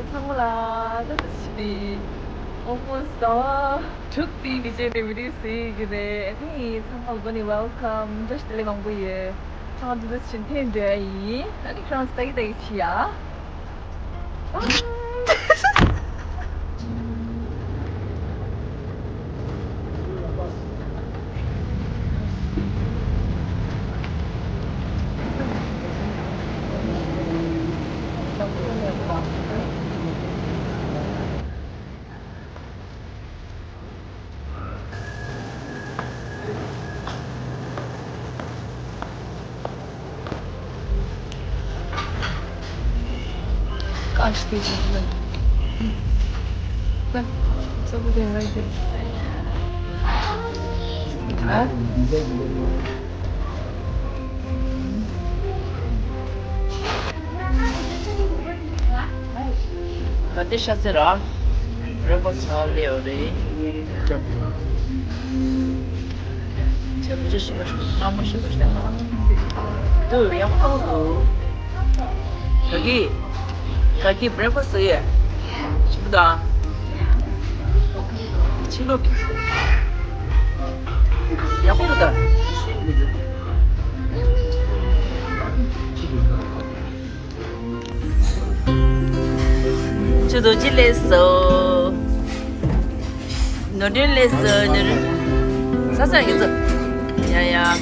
상무라 뜻이 almost took the vicinity today. Hey, 상무분이 welcome. Just telling on we how to this contain day. Any crown stay day here. Gosh, this is good. Look, it's over there, right there. Huh? 어디 샷으라? 그리고 설레오리. 저부터 너무 싶으시다. 또 양파도 여기 브레이크스에 싶다. 친구 양파다. 저도 질랬어. 너를랬어. 너를 사사하겠어. 야야.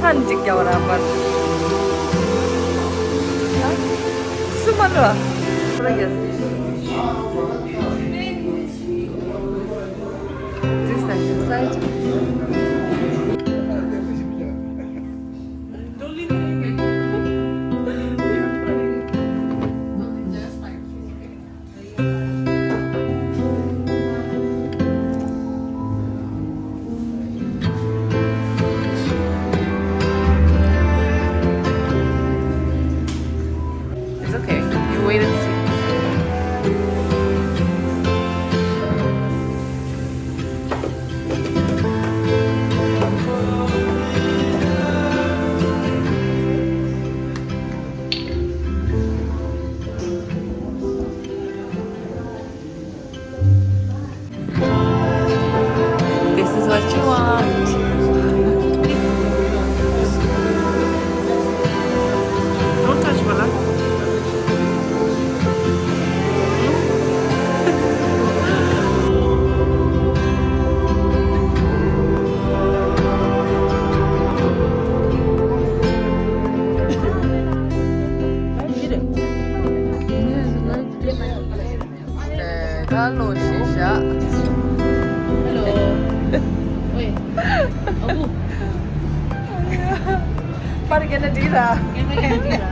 산 찍겨라 봐. 수많아. 모르겠어. This side. It's okay. You wait and see. This is what you want. Don't touch Bala. Hello, Shisha. Hello. Oi. Abu. Paano na dira? Yan na yan, tira.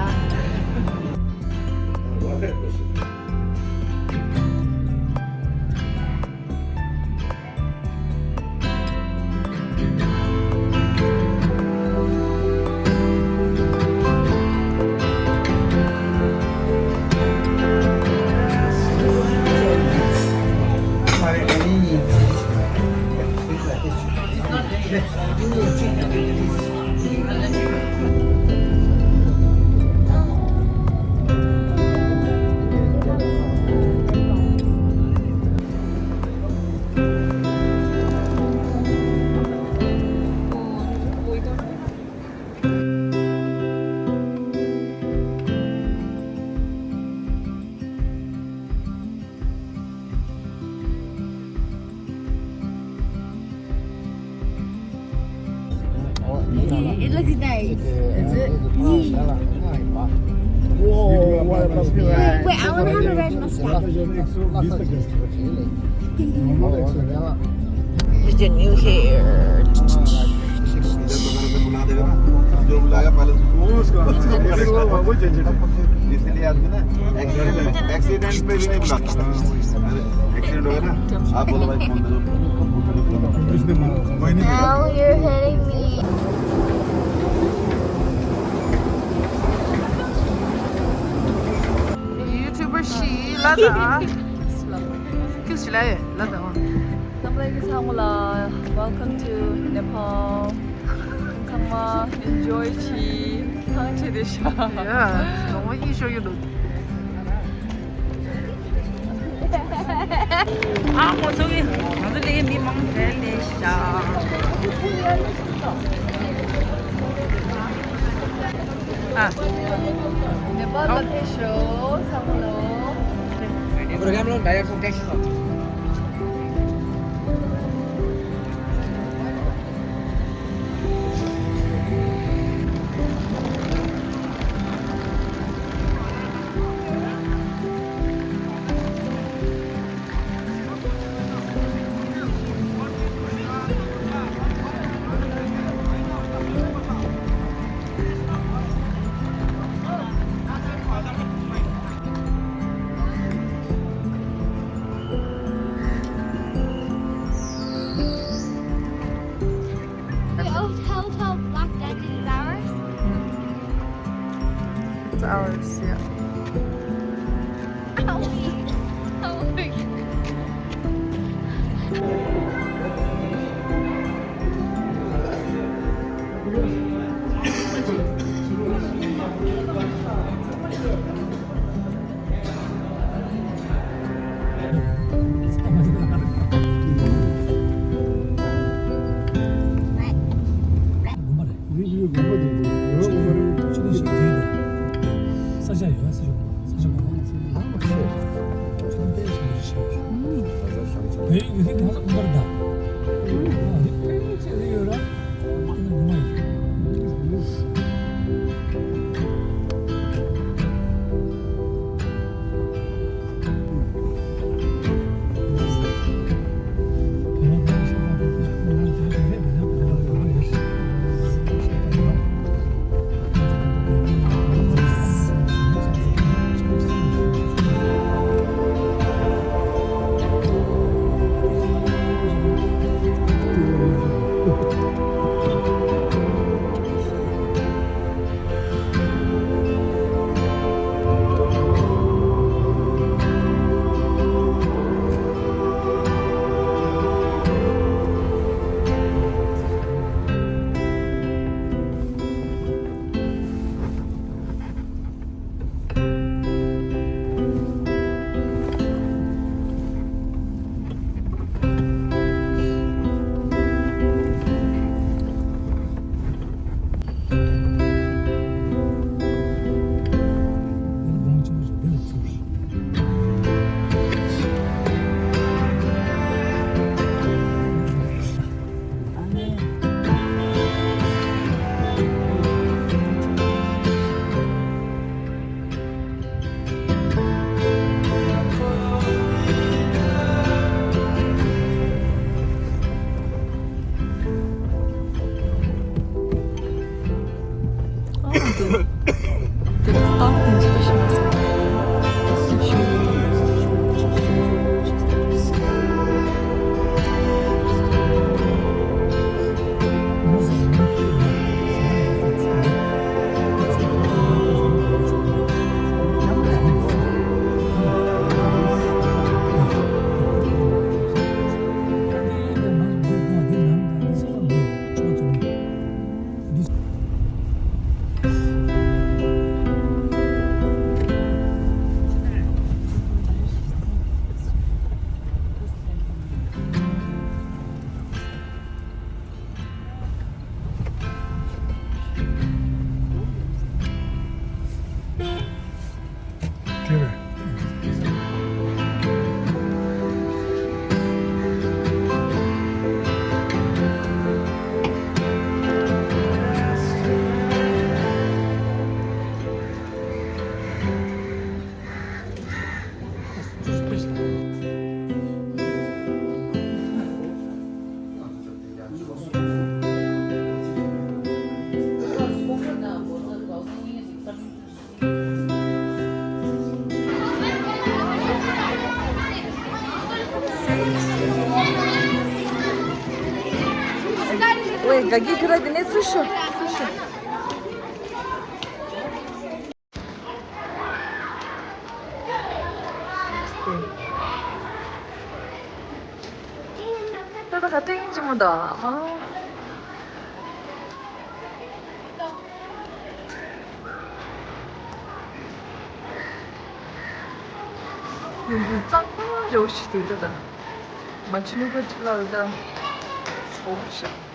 It looks nice. Is it? Wait, I want to have a red mustache. It's your new hair. जो बुलाया पहले इसलिए आदमी ना एक्सीडेंट पे भी नहीं बुलाता एक्सीडेंट हो गया ना आप बोलो भाई फोन दो Now you're hitting me. YouTuber she lada. Kiss lada lada. Namlay kasamula. Welcome to Nepal. Kama enjoy chi. Tangche desha. Yeah. 너무 이쇼유로. 아, 뭐 저기 아들이 미망대네 진짜. 아, Nepal location. Samlo. Program luôn đại không text không? The hotel Black Diamond is ours. It's ours. Yeah. 가기 들어드네 수쇼. 수쇼. 따다가 땡지 뭐다. 아. 짱 좋으시다. 맞추는 거 찔러다. 없어.